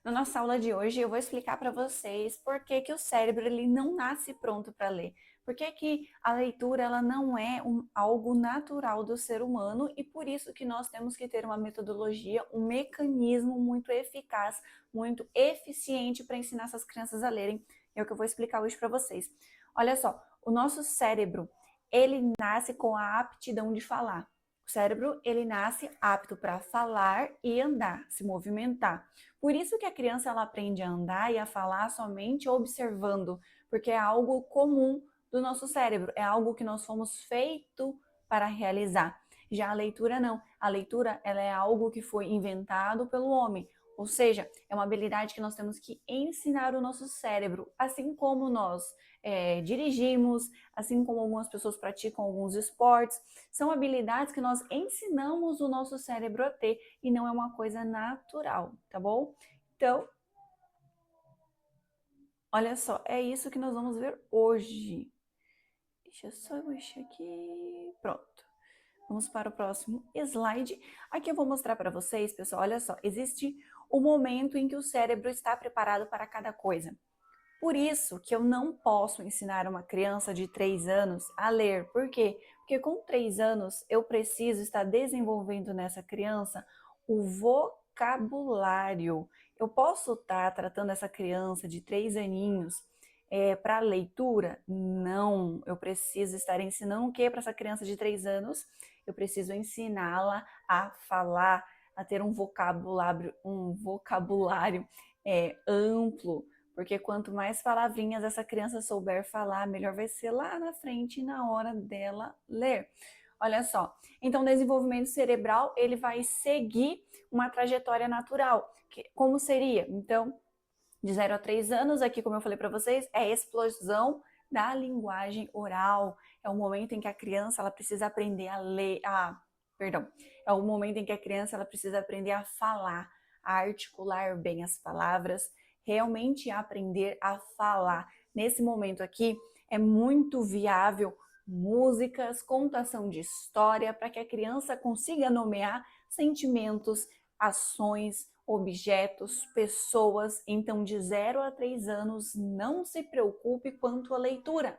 Na nossa aula de hoje eu vou explicar para vocês por que que o cérebro ele não nasce pronto para ler. Por que que a leitura ela não é algo natural do ser humano e por isso que nós temos que ter uma metodologia, um mecanismo muito eficaz, muito eficiente para ensinar essas crianças a lerem. É o que eu vou explicar hoje para vocês. Olha só, o nosso cérebro, ele nasce com a aptidão de falar. O cérebro, ele nasce apto para falar e andar, se movimentar. Por isso que a criança ela aprende a andar e a falar somente observando, porque é algo comum do nosso cérebro, é algo que nós fomos feitos para realizar. Já a leitura não. A leitura ela é algo que foi inventado pelo homem, ou seja, é uma habilidade que nós temos que ensinar o nosso cérebro, assim como nós dirigimos, assim como algumas pessoas praticam alguns esportes, são habilidades que nós ensinamos o nosso cérebro a ter e não é uma coisa natural, tá bom? Então, olha só, é isso que nós vamos ver hoje. Deixa eu só mexer aqui. Pronto. Vamos para o próximo slide. Aqui eu vou mostrar para vocês, pessoal, olha só, existe o momento em que o cérebro está preparado para cada coisa. Por isso que eu não posso ensinar uma criança de 3 anos a ler. Por quê? Porque com 3 anos eu preciso estar desenvolvendo nessa criança o vocabulário. Eu posso estar tratando essa criança de 3 aninhos para leitura? Não, eu preciso estar ensinando o que para essa criança de 3 anos? Eu preciso ensiná-la a falar, a ter um vocabulário amplo, porque quanto mais palavrinhas essa criança souber falar, melhor vai ser lá na frente na hora dela ler. Olha só, então o desenvolvimento cerebral ele vai seguir uma trajetória natural. Como seria? Então, de 0 a 3 anos, aqui como eu falei para vocês, é a explosão da linguagem oral. É o momento em que a criança ela precisa aprender a ler, é o momento em que a criança ela precisa aprender a falar, a articular bem as palavras, realmente aprender a falar. Nesse momento aqui é muito viável músicas, contação de história para que a criança consiga nomear sentimentos, ações, objetos, pessoas. Então, de 0 a 3 anos, não se preocupe quanto à leitura.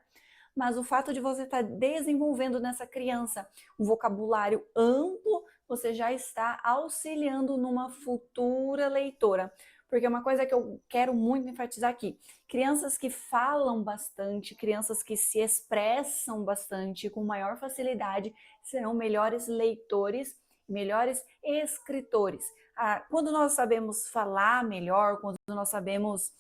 Mas o fato de você estar desenvolvendo nessa criança um vocabulário amplo, você já está auxiliando numa futura leitora. Porque é uma coisa que eu quero muito enfatizar aqui: crianças que falam bastante, crianças que se expressam bastante com maior facilidade, serão melhores leitores, melhores escritores. Quando nós sabemos falar melhor, quando nós sabemos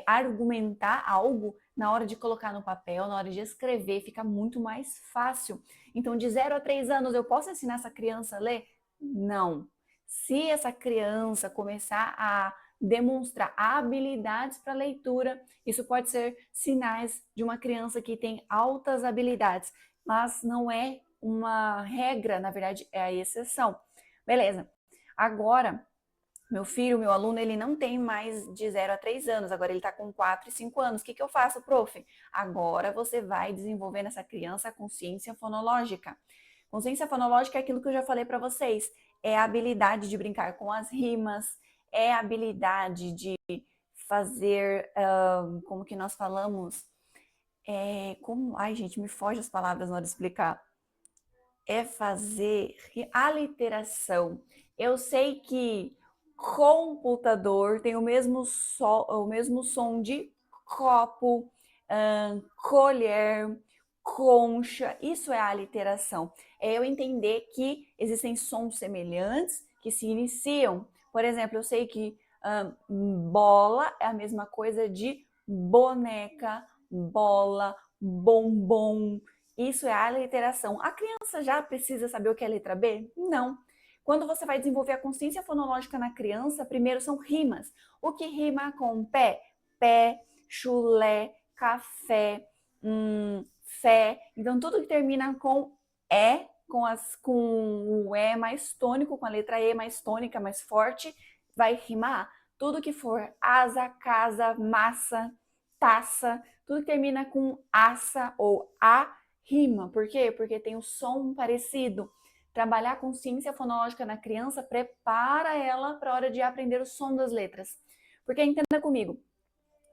argumentar algo, na hora de colocar no papel, na hora de escrever, fica muito mais fácil. Então, de 0 a 3 anos, eu posso ensinar essa criança a ler? Não. Se essa criança começar a demonstrar habilidades para leitura, isso pode ser sinais de uma criança que tem altas habilidades, mas não é uma regra, na verdade, é a exceção. Beleza. Agora, meu filho, meu aluno, ele não tem mais de 0 a 3 anos, agora ele está com 4 e 5 anos. O que eu faço, prof? Agora você vai desenvolver nessa criança a consciência fonológica. Consciência fonológica é aquilo que eu já falei para vocês. É a habilidade de brincar com as rimas, é a habilidade de fazer, como que nós falamos? Ai, gente, me foge as palavras na hora de explicar. É fazer aliteração. Eu sei que computador tem o mesmo som de copo, colher, concha. Isso é a aliteração. É eu entender que existem sons semelhantes que se iniciam. Por exemplo, eu sei que bola é a mesma coisa de boneca, bola, bombom. Isso é a aliteração. A criança já precisa saber o que é a letra B? Não. Quando você vai desenvolver a consciência fonológica na criança, primeiro são rimas. O que rima com pé? Pé, chulé, café, fé. Então, tudo que termina com E, com o E mais tônico, com a letra E mais tônica, mais forte, vai rimar. Tudo que for asa, casa, massa, taça, tudo que termina com aça ou a, rima. Por quê? Porque tem o som parecido. Trabalhar a consciência fonológica na criança prepara ela para a hora de aprender o som das letras. Porque entenda comigo,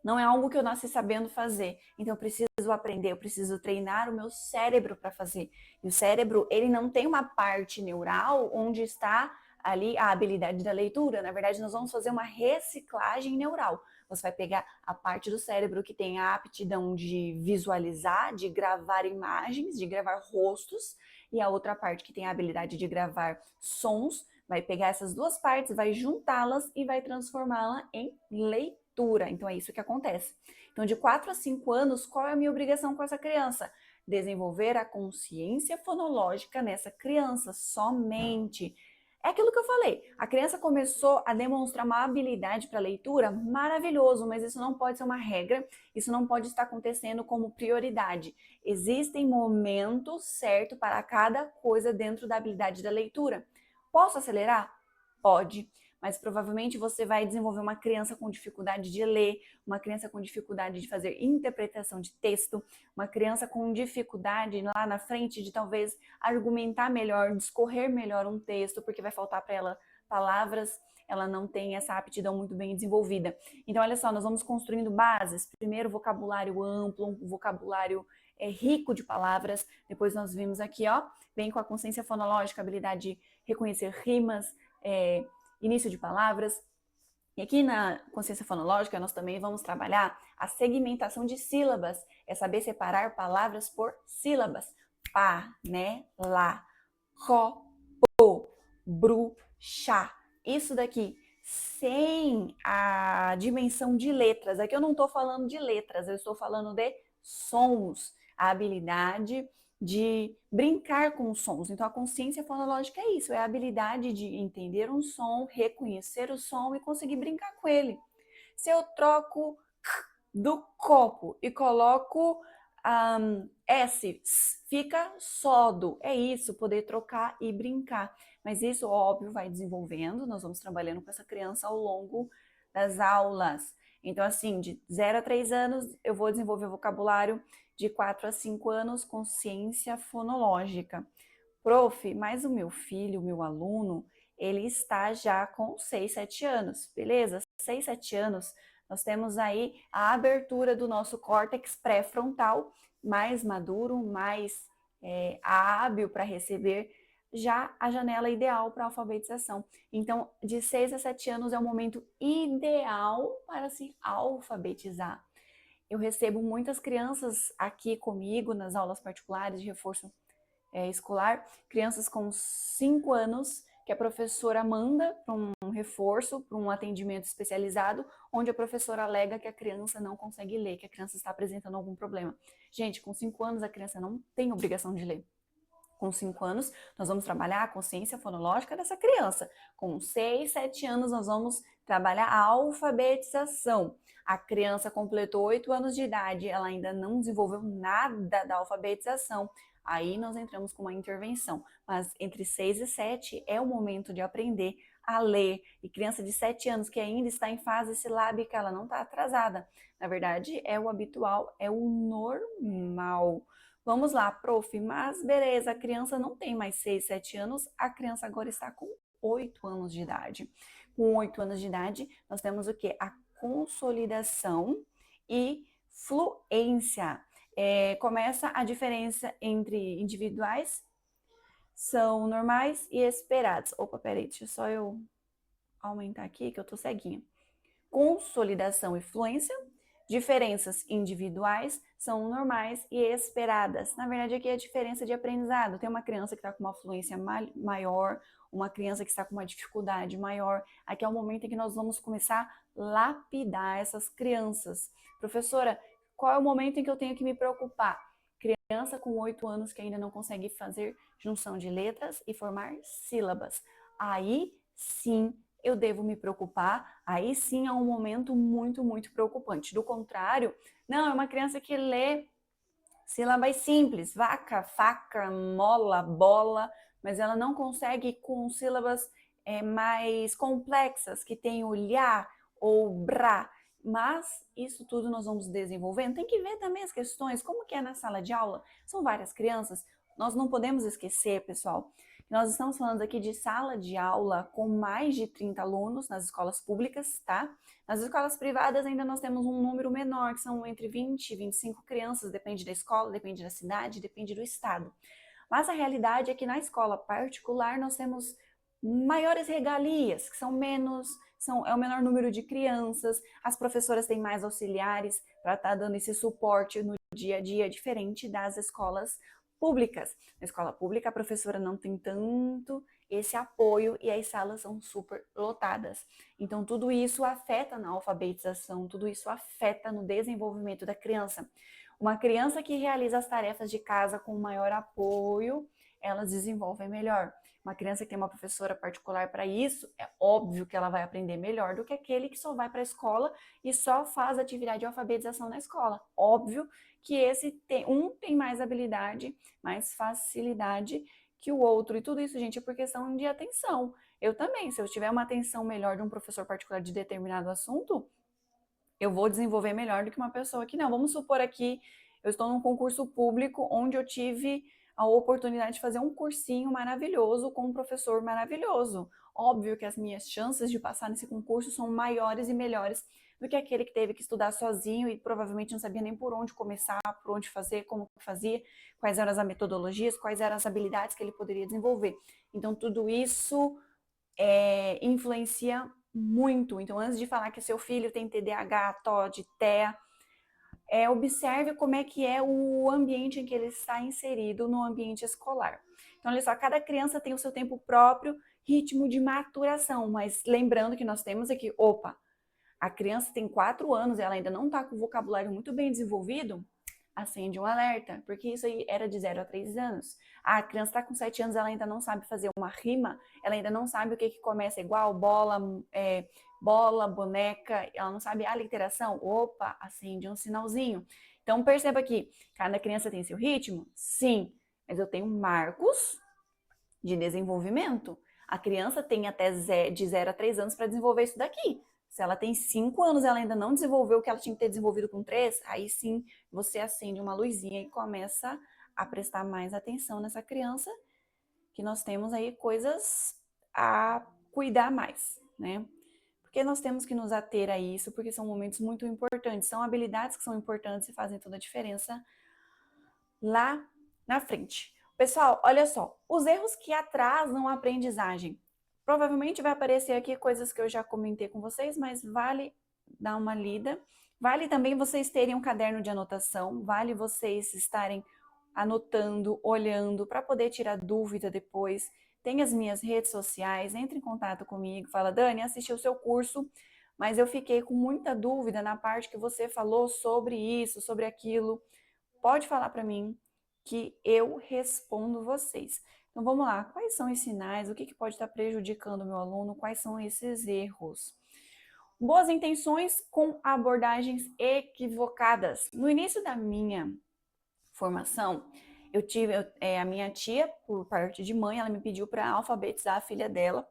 não é algo que eu nasci sabendo fazer. Então eu preciso aprender, eu preciso treinar o meu cérebro para fazer. E o cérebro, ele não tem uma parte neural onde está ali a habilidade da leitura. Na verdade, nós vamos fazer uma reciclagem neural. Você vai pegar a parte do cérebro que tem a aptidão de visualizar, de gravar imagens, de gravar rostos, e a outra parte que tem a habilidade de gravar sons, vai pegar essas duas partes, vai juntá-las e vai transformá-la em leitura. Então é isso que acontece. Então, de 4 a 5 anos, qual é a minha obrigação com essa criança? Desenvolver a consciência fonológica nessa criança, somente. É aquilo que eu falei. A criança começou a demonstrar uma habilidade para leitura, maravilhoso, mas isso não pode ser uma regra, isso não pode estar acontecendo como prioridade. Existem momentos certos para cada coisa dentro da habilidade da leitura. Posso acelerar? Pode, mas provavelmente você vai desenvolver uma criança com dificuldade de ler, uma criança com dificuldade de fazer interpretação de texto, uma criança com dificuldade lá na frente de talvez argumentar melhor, discorrer melhor um texto, porque vai faltar para ela palavras, ela não tem essa aptidão muito bem desenvolvida. Então, olha só, nós vamos construindo bases. Primeiro, vocabulário amplo, um vocabulário rico de palavras. Depois nós vimos aqui, ó, vem com a consciência fonológica, a habilidade de reconhecer rimas, início de palavras. E aqui na consciência fonológica nós também vamos trabalhar a segmentação de sílabas, é saber separar palavras por sílabas. Panela, copo, bru, chá. Isso daqui sem a dimensão de letras. Aqui eu não estou falando de letras, eu estou falando de sons, a habilidade de brincar com os sons. Então, a consciência fonológica é isso, é a habilidade de entender um som, reconhecer o som e conseguir brincar com ele. Se eu troco do copo e coloco S, fica sodo. É isso, poder trocar e brincar. Mas isso, óbvio, vai desenvolvendo, nós vamos trabalhando com essa criança ao longo das aulas. Então, assim, de 0 a 3 anos, eu vou desenvolver o vocabulário, de 4 a 5 anos, consciência fonológica. Prof, mas o meu filho, o meu aluno, ele está já com 6, 7 anos, beleza? 6, 7 anos, nós temos aí a abertura do nosso córtex pré-frontal, mais maduro, mais hábil para receber já a janela ideal para a alfabetização. Então, de 6 a 7 anos é o momento ideal para se alfabetizar. Eu recebo muitas crianças aqui comigo nas aulas particulares de reforço escolar, crianças com 5 anos que a professora manda para um reforço, para um atendimento especializado, onde a professora alega que a criança não consegue ler, que a criança está apresentando algum problema. Gente, com 5 anos a criança não tem obrigação de ler. Com 5 anos, nós vamos trabalhar a consciência fonológica dessa criança. Com 6, 7 anos, nós vamos trabalhar a alfabetização. A criança completou 8 anos de idade, ela ainda não desenvolveu nada da alfabetização. Aí nós entramos com uma intervenção. Mas entre 6 e 7 é o momento de aprender a ler. E criança de 7 anos que ainda está em fase silábica, ela não está atrasada. Na verdade, é o habitual, é o normal. Vamos lá, prof, mas beleza, a criança não tem mais 6, 7 anos, a criança agora está com 8 anos de idade. Com 8 anos de idade, nós temos o quê? A consolidação e fluência. Começa a diferença entre individuais, são normais e esperados. Opa, peraí, deixa só eu aumentar aqui que eu tô ceguinha. Consolidação e fluência. Diferenças individuais são normais e esperadas. Na verdade, aqui é a diferença de aprendizado. Tem uma criança que está com uma fluência maior, uma criança que está com uma dificuldade maior. Aqui é o momento em que nós vamos começar a lapidar essas crianças. Professora, qual é o momento em que eu tenho que me preocupar? Criança com 8 anos que ainda não consegue fazer junção de letras e formar sílabas. Aí sim eu devo me preocupar, aí sim é um momento muito, muito preocupante. Do contrário, não, é uma criança que lê sílabas simples, vaca, faca, mola, bola, mas ela não consegue com sílabas mais complexas, que tem o lhá ou brá. Mas isso tudo nós vamos desenvolvendo. Tem que ver também as questões, como que é na sala de aula. São várias crianças, nós não podemos esquecer, pessoal, Nós estamos falando aqui de sala de aula com mais de 30 alunos nas escolas públicas, tá? Nas escolas privadas ainda nós temos um número menor, que são entre 20 e 25 crianças, depende da escola, depende da cidade, depende do estado. Mas a realidade é que na escola particular nós temos maiores regalias, que são menos, é o menor número de crianças, as professoras têm mais auxiliares para estar dando esse suporte no dia a dia, diferente das escolas públicas. Na escola pública, a professora não tem tanto esse apoio e as salas são super lotadas. Então, tudo isso afeta na alfabetização, tudo isso afeta no desenvolvimento da criança. Uma criança que realiza as tarefas de casa com maior apoio, elas desenvolvem melhor. Uma criança que tem uma professora particular para isso, é óbvio que ela vai aprender melhor do que aquele que só vai para a escola e só faz atividade de alfabetização na escola. Óbvio que tem mais habilidade, mais facilidade que o outro. E tudo isso, gente, é por questão de atenção. Eu também, se eu tiver uma atenção melhor de um professor particular de determinado assunto, eu vou desenvolver melhor do que uma pessoa que não. Vamos supor aqui, eu estou num concurso público onde eu tive a oportunidade de fazer um cursinho maravilhoso com um professor maravilhoso. Óbvio que as minhas chances de passar nesse concurso são maiores e melhores do que aquele que teve que estudar sozinho e provavelmente não sabia nem por onde começar, por onde fazer, como fazia, quais eram as metodologias, quais eram as habilidades que ele poderia desenvolver. Então, tudo isso influencia muito. Então, antes de falar que seu filho tem TDAH, TOD, TEA, observe como é que é o ambiente em que ele está inserido no ambiente escolar. Então, olha só, cada criança tem o seu tempo próprio, ritmo de maturação, mas lembrando que nós temos aqui, a criança tem 4 anos e ela ainda não está com o vocabulário muito bem desenvolvido, acende um alerta, porque isso aí era de 0 a 3 anos. A criança está com 7 anos, ela ainda não sabe fazer uma rima, ela ainda não sabe o que começa igual, bola, boneca, ela não sabe a literação. Acende um sinalzinho. Então perceba que cada criança tem seu ritmo? Sim, mas eu tenho marcos de desenvolvimento. A criança tem até de 0 a 3 anos para desenvolver isso daqui. Se ela tem 5 anos e ela ainda não desenvolveu o que ela tinha que ter desenvolvido com 3, aí sim você acende uma luzinha e começa a prestar mais atenção nessa criança, que nós temos aí coisas a cuidar mais, né? Porque nós temos que nos ater a isso, porque são momentos muito importantes, são habilidades que são importantes e fazem toda a diferença lá na frente. Pessoal, olha só, os erros que atrasam a aprendizagem. Provavelmente vai aparecer aqui coisas que eu já comentei com vocês, mas vale dar uma lida. Vale também vocês terem um caderno de anotação, vale vocês estarem anotando, olhando, para poder tirar dúvida depois. Tem as minhas redes sociais, entre em contato comigo, fala, Dani, assisti o seu curso, mas eu fiquei com muita dúvida na parte que você falou sobre isso, sobre aquilo. Pode falar para mim que eu respondo vocês. Então vamos lá, quais são os sinais, o que pode estar prejudicando o meu aluno, quais são esses erros? Boas intenções com abordagens equivocadas. No início da minha formação, eu tive a minha tia, por parte de mãe, ela me pediu para alfabetizar a filha dela,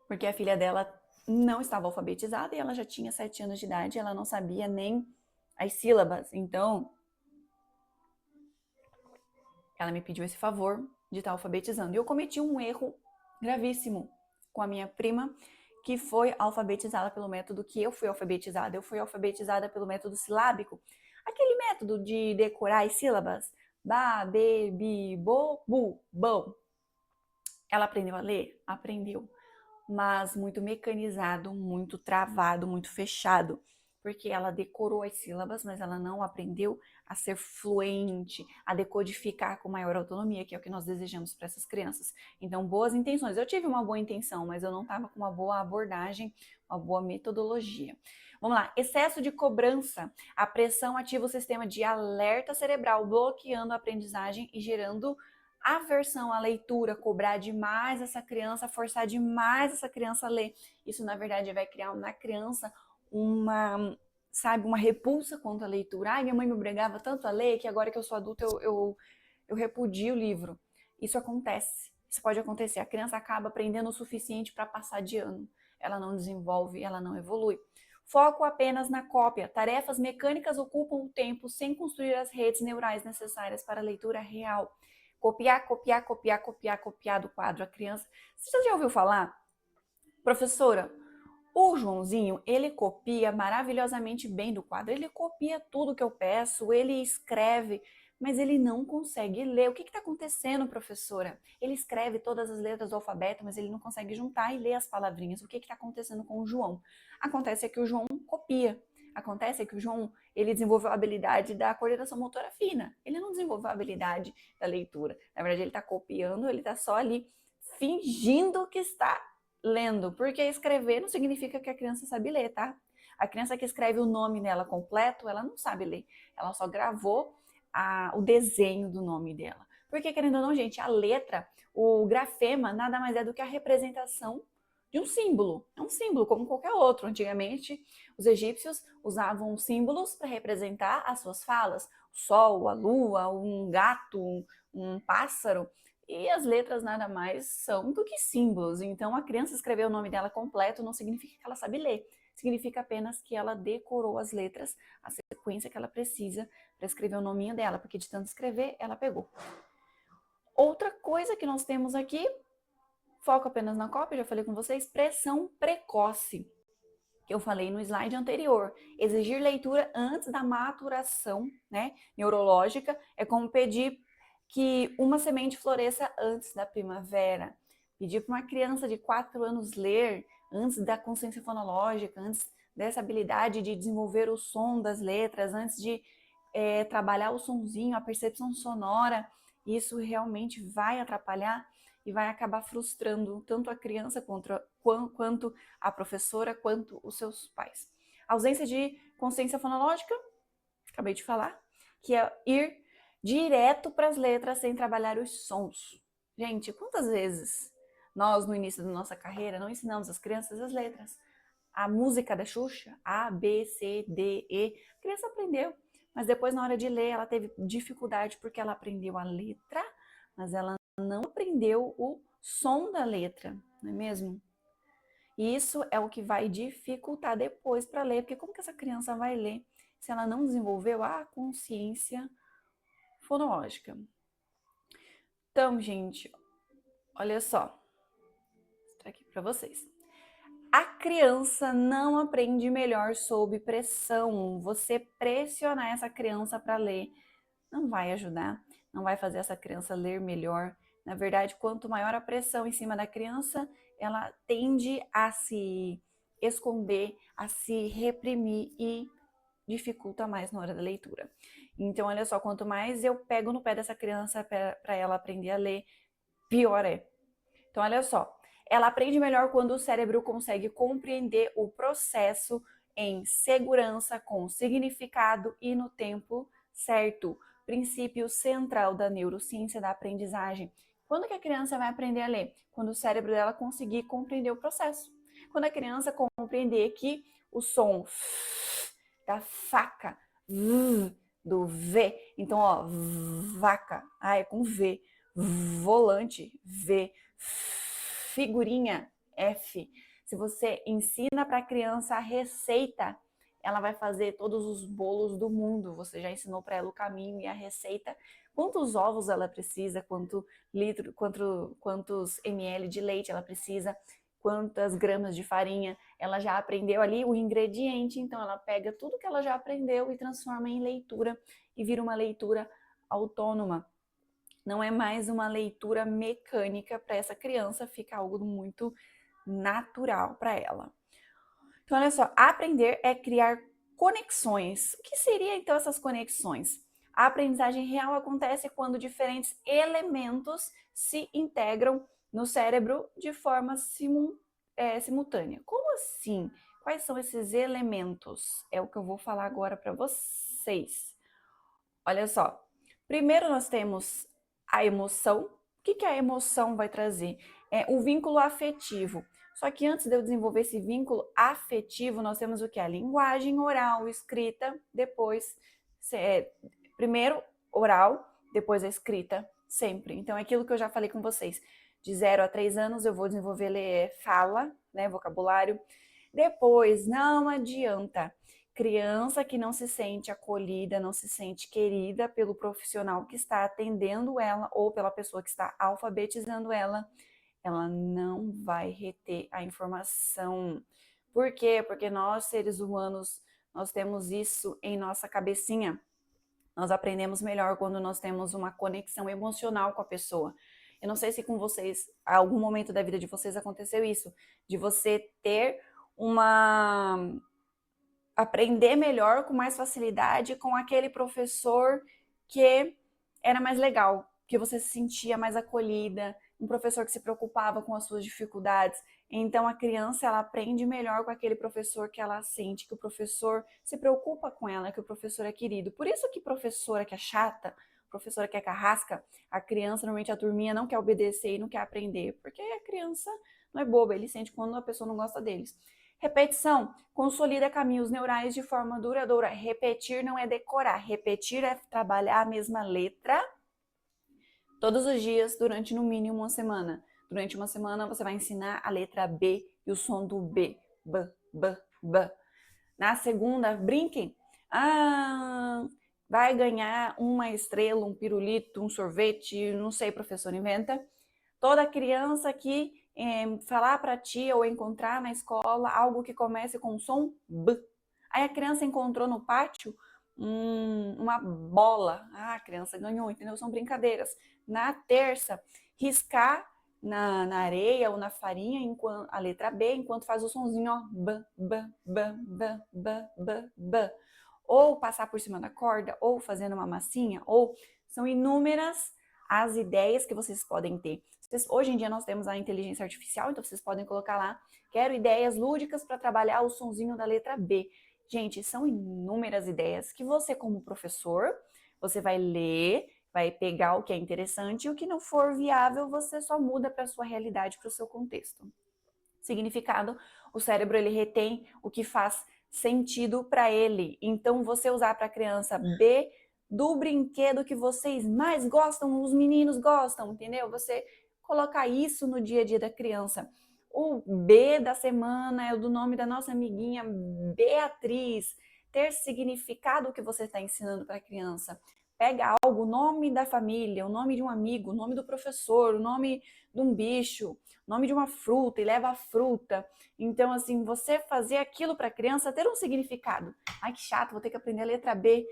porque a filha dela não estava alfabetizada e ela já tinha 7 anos de idade, ela não sabia nem as sílabas. Então, ela me pediu esse favor de estar alfabetizando. E eu cometi um erro gravíssimo com a minha prima, que foi alfabetizada pelo método que eu fui alfabetizada. Eu fui alfabetizada pelo método silábico, aquele método de decorar as sílabas. Ba, be, bi, bo, bu, bom. Ela aprendeu a ler? Aprendeu. Mas muito mecanizado, muito travado, muito fechado. Porque ela decorou as sílabas, mas ela não aprendeu a ser fluente, a decodificar com maior autonomia, que é o que nós desejamos para essas crianças. Então, boas intenções. Eu tive uma boa intenção, mas eu não estava com uma boa abordagem, uma boa metodologia. Vamos lá, excesso de cobrança. A pressão ativa o sistema de alerta cerebral, bloqueando a aprendizagem e gerando aversão à leitura, cobrar demais essa criança, forçar demais essa criança a ler. Isso, na verdade, vai criar na criança uma repulsa contra a leitura. Ai, minha mãe me obrigava tanto a ler que agora que eu sou adulta eu repudio o livro. Isso acontece. Isso pode acontecer. A criança acaba aprendendo o suficiente para passar de ano. Ela não desenvolve, ela não evolui. Foco apenas na cópia. Tarefas mecânicas ocupam o tempo sem construir as redes neurais necessárias para a leitura real. Copiar, copiar, copiar, copiar, copiar do quadro. A criança... Você já ouviu falar? Professora, o Joãozinho, ele copia maravilhosamente bem do quadro. Ele copia tudo que eu peço, ele escreve, mas ele não consegue ler. O que está acontecendo, professora? Ele escreve todas as letras do alfabeto, mas ele não consegue juntar e ler as palavrinhas. O que está acontecendo com o João? Acontece que o João copia. Acontece que o João, ele desenvolveu a habilidade da coordenação motora fina. Ele não desenvolveu a habilidade da leitura. Na verdade, ele está copiando, ele está só ali fingindo que está lendo, porque escrever não significa que a criança sabe ler, tá? A criança que escreve o nome dela completo, ela não sabe ler. Ela só gravou o desenho do nome dela. Porque, querendo ou não, gente, a letra, o grafema, nada mais é do que a representação de um símbolo. É um símbolo, como qualquer outro. Antigamente, os egípcios usavam símbolos para representar as suas falas. O sol, a lua, um gato, um pássaro. E as letras nada mais são do que símbolos. Então, a criança escrever o nome dela completo não significa que ela sabe ler. Significa apenas que ela decorou as letras, a sequência que ela precisa para escrever o nominho dela, porque de tanto escrever, ela pegou. Outra coisa que nós temos aqui, foco apenas na cópia, já falei com vocês, pressão precoce, que eu falei no slide anterior. Exigir leitura antes da maturação, né, neurológica é como pedir que uma semente floresça antes da primavera. Pedir para uma criança de 4 anos ler antes da consciência fonológica, antes dessa habilidade de desenvolver o som das letras, antes de trabalhar o sonzinho, a percepção sonora, isso realmente vai atrapalhar e vai acabar frustrando tanto a criança quanto a professora, quanto os seus pais. A ausência de consciência fonológica, acabei de falar, que é ir direto para as letras sem trabalhar os sons. Gente, quantas vezes nós, no início da nossa carreira, não ensinamos as crianças as letras? A música da Xuxa, A, B, C, D, E, a criança aprendeu, mas depois na hora de ler ela teve dificuldade porque ela aprendeu a letra, mas ela não aprendeu o som da letra, não é mesmo? E isso é o que vai dificultar depois para ler, porque como que essa criança vai ler se ela não desenvolveu a consciência fonológica? Então, gente, olha só, vou mostrar aqui para vocês. A criança não aprende melhor sob pressão. Você pressionar essa criança para ler não vai ajudar, não vai fazer essa criança ler melhor. Na verdade, quanto maior a pressão em cima da criança, ela tende a se esconder, a se reprimir e dificulta mais na hora da leitura. Então, olha só, quanto mais eu pego no pé dessa criança para ela aprender a ler, pior é. Então, olha só, ela aprende melhor quando o cérebro consegue compreender o processo em segurança, com significado e no tempo certo. Princípio central da neurociência da aprendizagem. Quando que a criança vai aprender a ler? Quando o cérebro dela conseguir compreender o processo. Quando a criança compreender que o som da faca, do V, então ó, vaca, é com V, volante, V, figurinha, F. Se você ensina para a criança a receita, ela vai fazer todos os bolos do mundo. Você já ensinou para ela o caminho e a receita. Quantos ovos ela precisa, quantos ml de leite ela precisa, quantas gramas de farinha. Ela já aprendeu ali o ingrediente, então ela pega tudo que ela já aprendeu e transforma em leitura e vira uma leitura autônoma. Não é mais uma leitura mecânica para essa criança, fica algo muito natural para ela. Então, olha só, aprender é criar conexões. O que seria então essas conexões? A aprendizagem real acontece quando diferentes elementos se integram no cérebro de forma simultânea. Como assim? Quais são esses elementos? É o que eu vou falar agora para vocês. Olha só, primeiro nós temos a emoção. O que a emoção vai trazer? É o vínculo afetivo. Só que antes de eu desenvolver esse vínculo afetivo, nós temos o que? A linguagem oral, escrita, depois, primeiro oral, depois a escrita, sempre. Então, é aquilo que eu já falei com vocês. De 0 a 3 anos, eu vou desenvolver fala, né, vocabulário. Depois, não adianta. Criança que não se sente acolhida, não se sente querida pelo profissional que está atendendo ela ou pela pessoa que está alfabetizando ela não vai reter a informação. Por quê? Porque nós, seres humanos, nós temos isso em nossa cabecinha. Nós aprendemos melhor quando nós temos uma conexão emocional com a pessoa. Eu não sei se com vocês, a algum momento da vida de vocês aconteceu isso, de você ter uma aprender melhor com mais facilidade com aquele professor que era mais legal, que você se sentia mais acolhida, um professor que se preocupava com as suas dificuldades. Então a criança ela aprende melhor com aquele professor que ela sente, que o professor se preocupa com ela, que o professor é querido. Por isso que professora que é chata, professora que é carrasca, a criança, normalmente a turminha não quer obedecer e não quer aprender, porque a criança não é boba, ele sente quando a pessoa não gosta deles. Repetição consolida caminhos neurais de forma duradoura. Repetir não é decorar, repetir é trabalhar a mesma letra todos os dias durante no mínimo uma semana. Durante uma semana você vai ensinar a letra B e o som do B. B, B, B. Na segunda, brinquem. Vai ganhar uma estrela, um pirulito, um sorvete, não sei, professor, inventa. Toda criança que falar para ti ou encontrar na escola algo que comece com o som B. Aí a criança encontrou no pátio uma bola. A criança ganhou, entendeu? São brincadeiras. Na terça, riscar na areia ou na farinha enquanto, a letra B, enquanto faz o sonzinho, ó, B, B, B, B, B, B, B. Ou passar por cima da corda, ou fazendo uma massinha, ou são inúmeras as ideias que vocês podem ter. Hoje em dia nós temos a inteligência artificial, então vocês podem colocar lá, quero ideias lúdicas para trabalhar o sonzinho da letra B. Gente, são inúmeras ideias que você, como professor, você vai ler, vai pegar o que é interessante e o que não for viável, você só muda para a sua realidade, para o seu contexto. Significado, o cérebro ele retém o que faz sentido para ele. Então, você usar para a criança B do brinquedo que vocês mais gostam, os meninos gostam, entendeu? Você colocar isso no dia a dia da criança. O B da semana é o do nome da nossa amiguinha Beatriz. Ter significado o que você está ensinando para a criança. Pega algo, o nome da família, o nome de um amigo, o nome do professor, o nome de um bicho, o nome de uma fruta e leva a fruta. Então, assim, você fazer aquilo para a criança ter um significado. Ai, que chato, vou ter que aprender a letra B.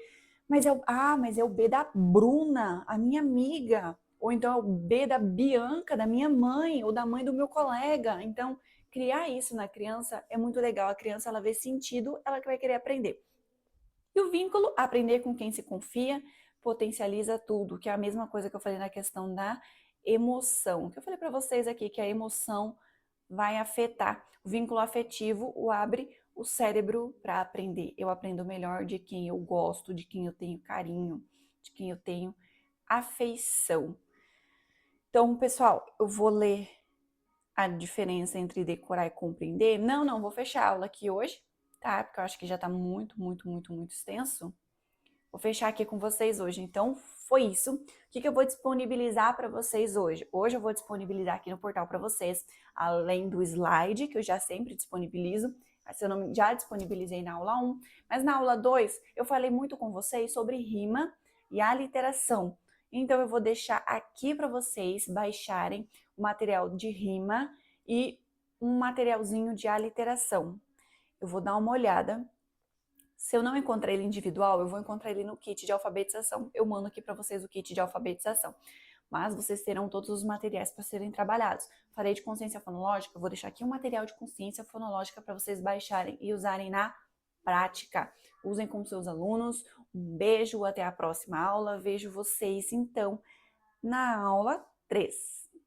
Mas é o B da Bruna, a minha amiga. Ou então é o B da Bianca, da minha mãe, ou da mãe do meu colega. Então, criar isso na criança é muito legal. A criança, ela vê sentido, ela vai querer aprender. E o vínculo, aprender com quem se confia, potencializa tudo, que é a mesma coisa que eu falei na questão da emoção. Que eu falei para vocês aqui, que a emoção vai afetar. O vínculo afetivo o abre o cérebro para aprender. Eu aprendo melhor de quem eu gosto, de quem eu tenho carinho, de quem eu tenho afeição. Então, pessoal, eu vou ler a diferença entre decorar e compreender. Não vou fechar a aula aqui hoje, tá? Porque eu acho que já tá muito extenso. Vou fechar aqui com vocês hoje. Então, foi isso. O que eu vou disponibilizar para vocês hoje? Hoje eu vou disponibilizar aqui no portal para vocês, além do slide, que eu já sempre disponibilizo, se eu não já disponibilizei na aula 1, mas na aula 2 eu falei muito com vocês sobre rima e aliteração. Então, eu vou deixar aqui para vocês baixarem o material de rima e um materialzinho de aliteração. Eu vou dar uma olhada. Se eu não encontrar ele individual, eu vou encontrar ele no kit de alfabetização. Eu mando aqui para vocês o kit de alfabetização. Mas vocês terão todos os materiais para serem trabalhados. Falei de consciência fonológica, eu vou deixar aqui um material de consciência fonológica para vocês baixarem e usarem na prática. Usem com seus alunos. Um beijo, até a próxima aula. Vejo vocês, então, na aula 3.